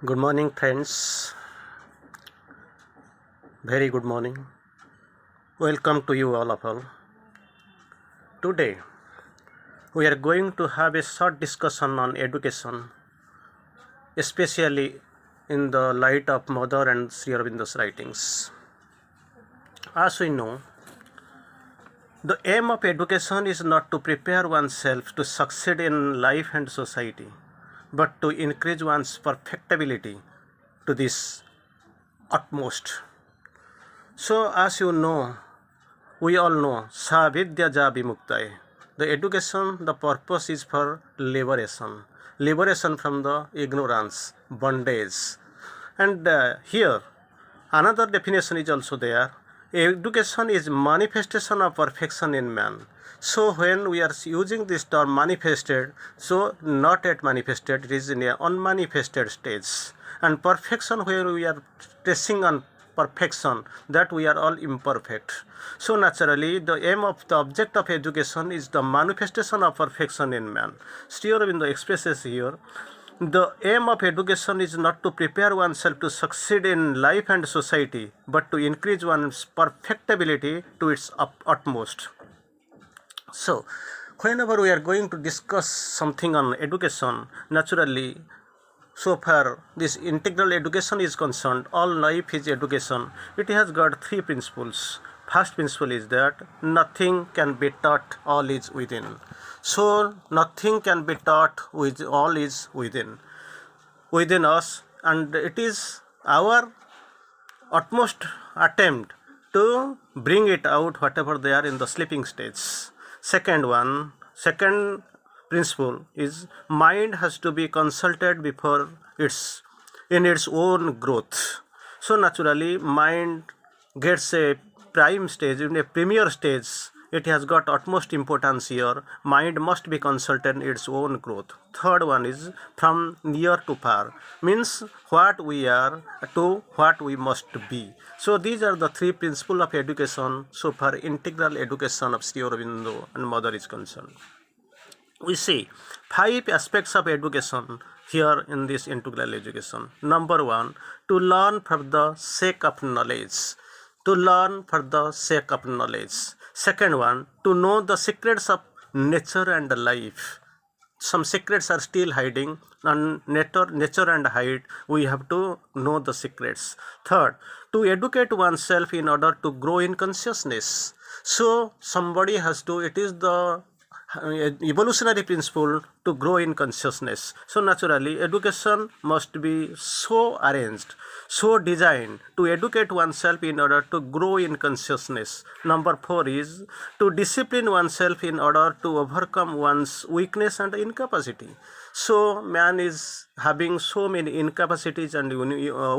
Good morning, friends. Very good morning. Welcome to you all of all. Today, we are going to have a short discussion on education, especially in the light of Mother and Sri Aurobindo's writings. As we know, the aim of education is not to prepare oneself to succeed in life and society, but to increase one's perfectibility to this utmost. So, as you know, we all know, Sa Vidya Ja Vimuktaye. The education, the purpose is for liberation. Liberation from the ignorance, bondage. And here, another definition is also there. Education is manifestation of perfection in man. So when we are using this term manifested, so not yet manifested, it is in an unmanifested stage. And perfection, where we are stressing on perfection, that we are all imperfect. So naturally, the aim of the object of education is the manifestation of perfection in man. Sri Aurobindo expresses here, the aim of education is not to prepare oneself to succeed in life and society, but to increase one's perfectibility to its utmost. So, whenever we are going to discuss something on education, naturally, so far this integral education is concerned, all life is education. It has got three principles. First principle is that nothing can be taught, all is within. So nothing can be taught, with all is within us, and it is our utmost attempt to bring it out whatever they are in the sleeping stage. Second principle is mind has to be consulted before in its own growth. So naturally, mind gets a prime stage, in a premier stage. It has got utmost importance here. Mind must be consulted in its own growth. Third one is from near to far, means what we are to what we must be. So these are the three principles of education so far integral education of Sri Aurobindo and Mother is concerned. We see 5 aspects of education here in this integral education. Number 1, to learn for the sake of knowledge. To learn for the sake of knowledge. Second one, to know the secrets of nature and life. Some secrets are still hiding, and nature and height, we have to know the secrets. Third, to educate oneself in order to grow in consciousness. So somebody has to, it is the evolutionary principle to grow in consciousness. So naturally, education must be so arranged, so designed to educate oneself in order to grow in consciousness. Number 4 is to discipline oneself in order to overcome one's weakness and incapacity. So man is having so many incapacities and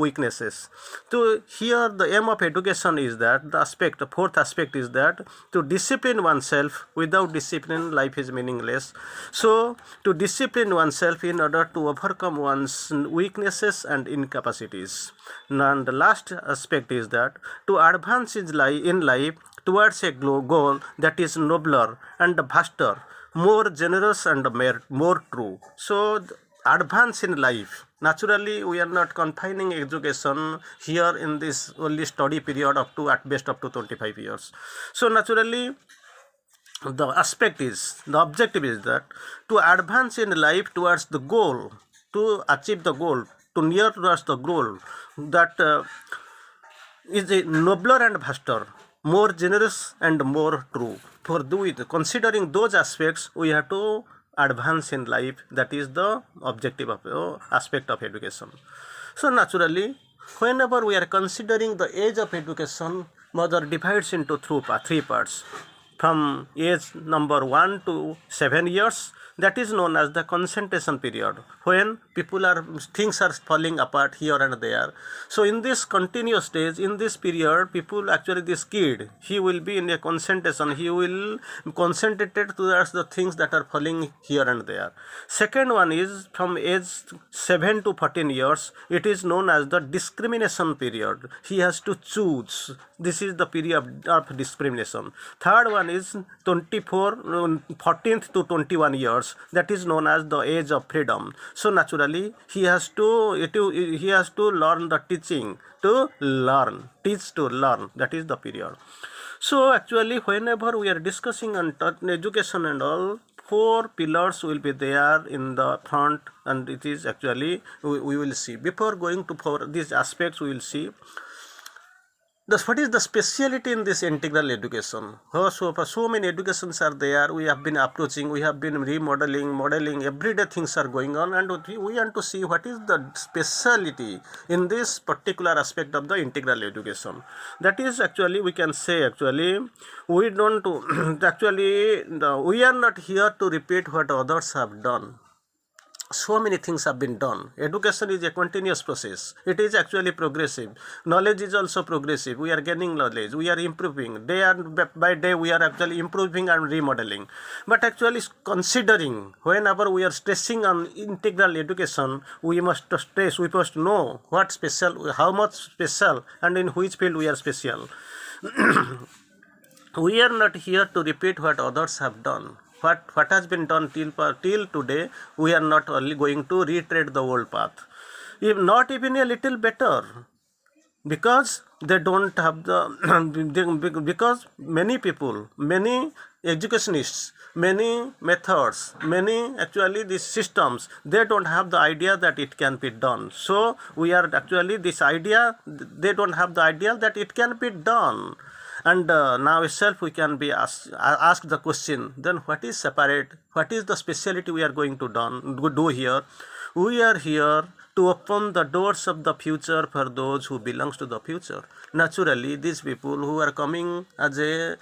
weaknesses. So here the aim of education is that the fourth aspect is that to discipline oneself. Without discipline, life is meaningless. So to discipline oneself in order to overcome one's weaknesses and incapacities. And the last aspect is that to advance in life towards a goal that is nobler and vaster, more generous and more true. So advance in life. Naturally, we are not confining education here in this only study period up to at best up to 25 years. So naturally, the objective is that to advance in life towards the goal, to achieve the goal, to near towards the goal that is a nobler and vaster, more generous and more true. For considering those aspects, we have to advance in life. That is the objective of aspect of education. So naturally, whenever we are considering the age of education, Mother divides into three parts. From age number 1 to 7 years, that is known as the concentration period, when things are falling apart here and there. So in this continuous stage, in this period, this kid, he will be in a concentration, he will concentrate towards the things that are falling here and there. Second one is from age 7 to 14 years, it is known as the discrimination period. He has to choose. This is the period of discrimination. Third one is 14th to 21 years, that is known as the age of freedom. So naturally, naturally he has to learn the teaching to learn, teach to learn. That is the period. So actually, whenever we are discussing on education and all, four pillars will be there in the front, and it is actually we will see. Before going to for these aspects, we will see what is the speciality in this integral education. So many educations are there. We have been approaching, we have been remodeling, modeling, everyday things are going on, and we want to see what is the speciality in this particular aspect of the integral education. That is actually, we can say actually, we don't we are not here to repeat what others have done. So many things have been done. Education is a continuous process. It is actually progressive. Knowledge is also progressive. We are gaining knowledge. We are improving. Day and by day we are actually improving and remodeling. But actually considering, whenever we are stressing on integral education, we must stress, we must know what special, how much special, and in which field we are special. We are not here to repeat what others have done. What has been done till today, we are not only going to retread the old path, if not even a little better, because they don't have the because many people, many educationists, many methods, many actually these systems, they don't have the idea that it can be done. So we are actually this idea, they don't have the idea that it can be done. And now itself we can be asked the question, then what is separate, what is the speciality we are going to do here? We are here to open the doors of the future for those who belongs to the future. Naturally, these people who are coming as a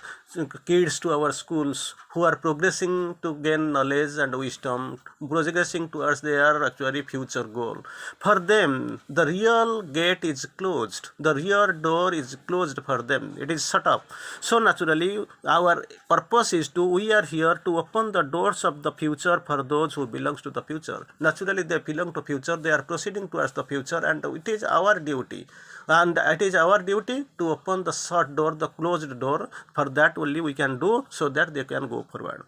kids to our schools, who are progressing to gain knowledge and wisdom, progressing towards their actually future goal, for them the real gate is closed, the real door is closed for them, it is shut up. So naturally our purpose is to, we are here to open the doors of the future for those who belongs to the future. Naturally they belong to future, they are proceeding towards the future, and it is our duty, and it is our duty to open the shut door, the closed door. For that only we can do, so that they can go forward.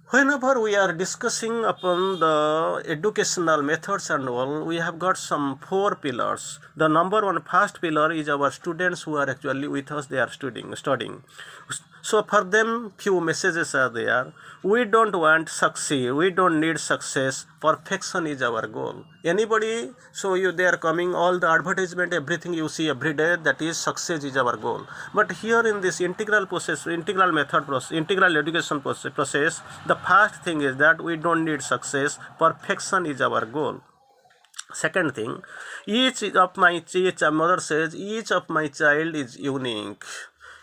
Whenever we are discussing upon the educational methods and all, we have got some four pillars. The number one, first pillar is our students who are actually with us, they are studying. So for them few messages are there. We don't want succeed, we don't need success, perfection is our goal. Anybody, so they are coming, all the advertisement, everything you see every day, that is success is our goal. But here in this integral process, integral method process, integral education process, the first thing is that we don't need success, perfection is our goal. Second thing, mother says, each of my child is unique.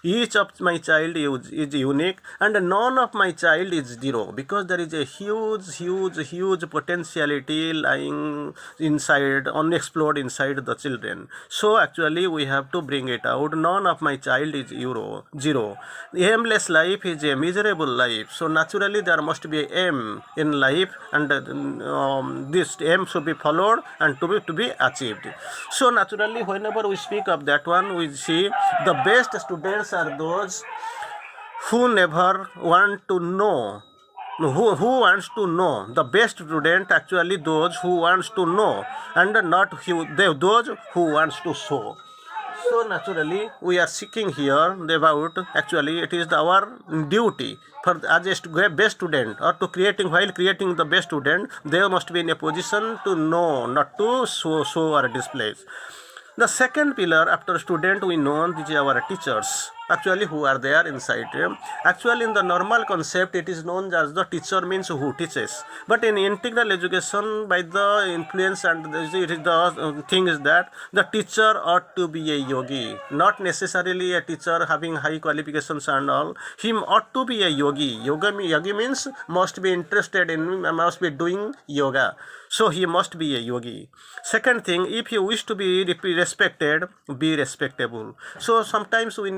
Each of my child is unique, and none of my child is zero, because there is a huge potentiality lying inside, unexplored inside the children. So actually we have to bring it out. None of my child is zero. Aimless life is a miserable life. So naturally there must be an aim in life, and this aim should be followed and to be achieved. So naturally whenever we speak of that one, we see the best students are those who never want to know, who wants to know. The best student actually those who wants to know, and not those who wants to show. So naturally we are seeking here about, actually it is our duty for as a best student, or to while creating the best student, they must be in a position to know, not to show or display. The second pillar after student, we know these are our teachers, actually who are there inside. Actually in the normal concept it is known as the teacher means who teaches, but in integral education, by the influence and the thing is that the teacher ought to be a yogi, not necessarily a teacher having high qualifications and all. He ought to be a yogi. Yogi means must be interested in, must be doing yoga. So he must be a yogi. Second thing, if you wish to be respected, be respectable. So sometimes we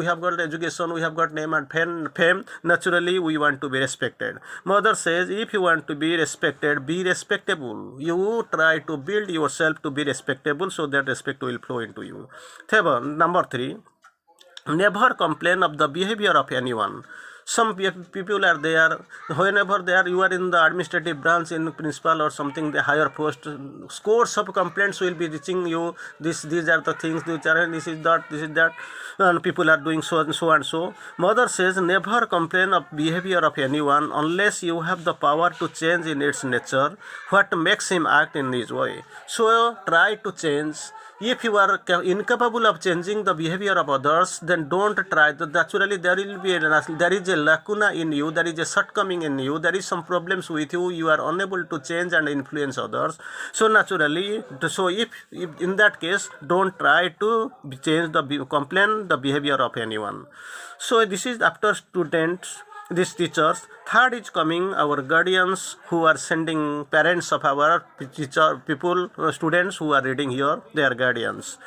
have got education, we have got name and fame. Naturally we want to be respected. Mother says, if you want to be respected, be respectable. You try to build yourself to be respectable, so that respect will flow into you. Number three, never complain of the behavior of anyone. Some people are there. Whenever you are in the administrative branch, in principal or something, the higher post, scores of complaints will be reaching you. These are the things. This is that, and people are doing so and so and so. Mother says, never complain of behavior of anyone unless you have the power to change in its nature what makes him act in this way. So try to change. If you are incapable of changing the behavior of others, then don't try. Naturally, there is a lacuna in you, there is a shortcoming in you, there is some problems with you. You are unable to change and influence others. So naturally, if in that case, don't try to change complain the behavior of anyone. So this is after students, these teachers. Third is coming our guardians, who are sending parents of our students who are reading here, they are guardians.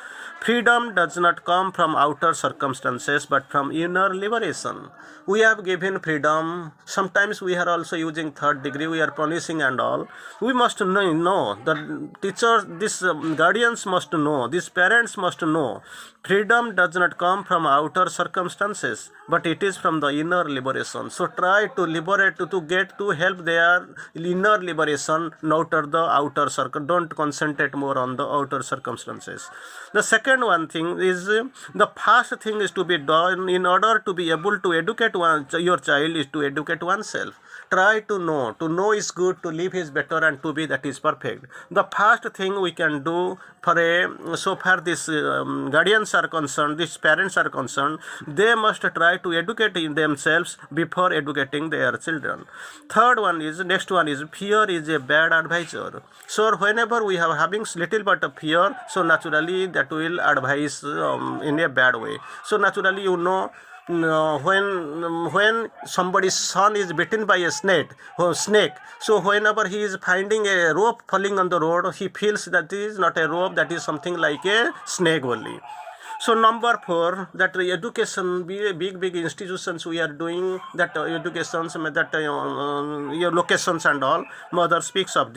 Freedom does not come from outer circumstances but from inner liberation. We have given freedom. Sometimes we are also using third degree, we are punishing and all. We must know the teachers, these guardians must know, these parents must know, freedom does not come from outer circumstances but it is from the inner liberation. So try to liberate, to help their inner liberation, not the outer circle. Don't concentrate more on the outer circumstances. The second one thing is, the first thing is to be done in order to be able to educate your child is to educate oneself. Try to know. To know is good, to live is better, and to be, that is perfect. The first thing we can do so far these guardians are concerned, these parents are concerned, they must try to educate themselves before educating their children. Next one is fear is a bad advisor. So whenever we are having little bit of fear, so naturally that will advise in a bad way. So naturally, when somebody's son is bitten by a snake, so whenever he is finding a rope falling on the road, he feels that it is not a rope, that is something like a snake only. So number 4, that education, big institutions we are doing, that educations, that your locations and all, mother speaks of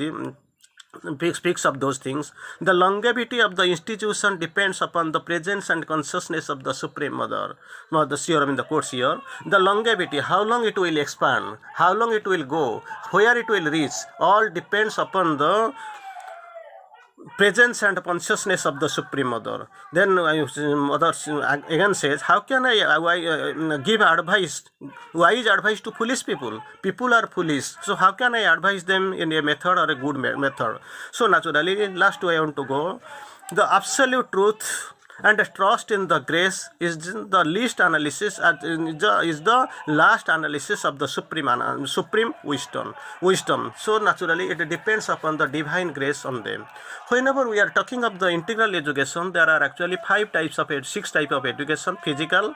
those things. The longevity of the institution depends upon the presence and consciousness of the Supreme Mother. Mother Serum in the quotes here. The longevity, how long it will expand, how long it will go, where it will reach, all depends upon the presence and consciousness of the Supreme Mother. Then Mother again says, how can I give advice, wise advice to foolish people? People are foolish, so how can I advise them in a method or a good method? So naturally, last I want to go, the absolute truth and trust in the grace is the least analysis, is the last analysis of the supreme wisdom. So naturally, it depends upon the divine grace on them. Whenever we are talking of the integral education, there are actually 6 types of education. Physical,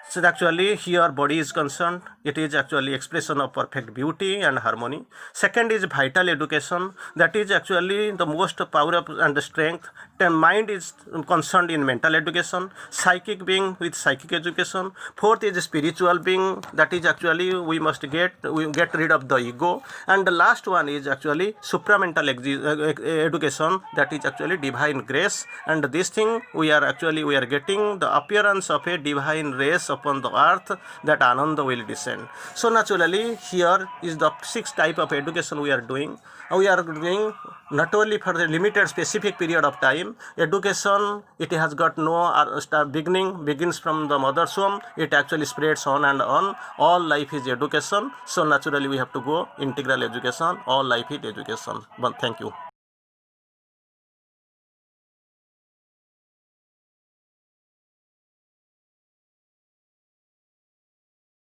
so actually here body is concerned, it is actually expression of perfect beauty and harmony. Second is vital education, that is actually the most power up and the strength. Then mind is concerned in mental education. Psychic being with psychic education. Fourth is spiritual being, that is actually we get rid of the ego. And the last one is actually supramental education, that is actually divine grace. And this thing we are getting the appearance of a divine race upon the earth, that Ananda will descend. So naturally, here is the 6 type of education we are doing. We are doing not only for the limited specific period of time. Education, it has got no begins from the mother's womb, it actually spreads on and on. All life is education. So naturally we have to go integral education, all life is education. But thank you.